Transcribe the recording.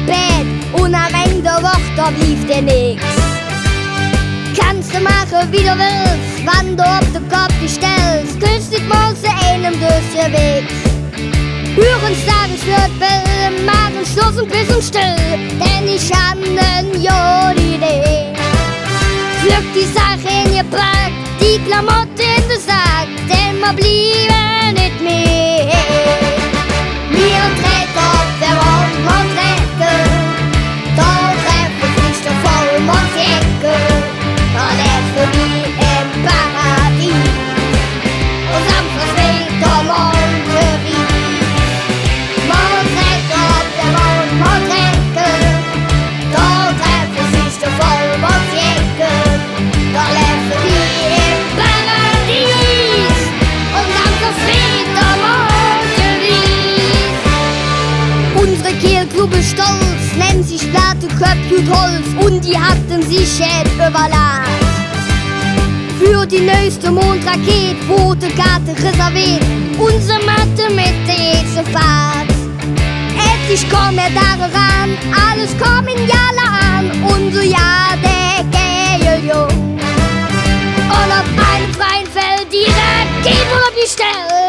Bett und am Ende der Woche da blieb dir nix. Kannst du machen, wie du willst, wann du auf den Kopf stellst, günstig morgens einem durch den Weg. Hören, sag ich wird will, Magen, Schluss und Biss und still, denn ich hab nen Idee. Pflück die Sache in ihr Pack, die Klamotte in den Sack, denn wir blieben nicht mehr. Wir treten auf der Rollmondrecke, da treffen sich der Vollmondjacke, da läuft wie im Paradies, und sanft schwingt der Monterie. Mondrecke auf der Rollmondrecke, da treffen sich der Vollmondjacke, da läuft wie im Paradies, und sanft schwingt der Monterie. Unsere Kehlgrube stolz, nennt sich Platte, Köpfe und Holz, und die hatten sich jetzt überladen. Für die neueste Mondrakete, rote Karte reserviert, unsere Matte mit der nächsten Fahrt. Endlich kommen wir da ran, alles kommt in Jalla an, und so ja, der geil jung. Und auf einem freien Feld direkt geht wohl auf die Stelle.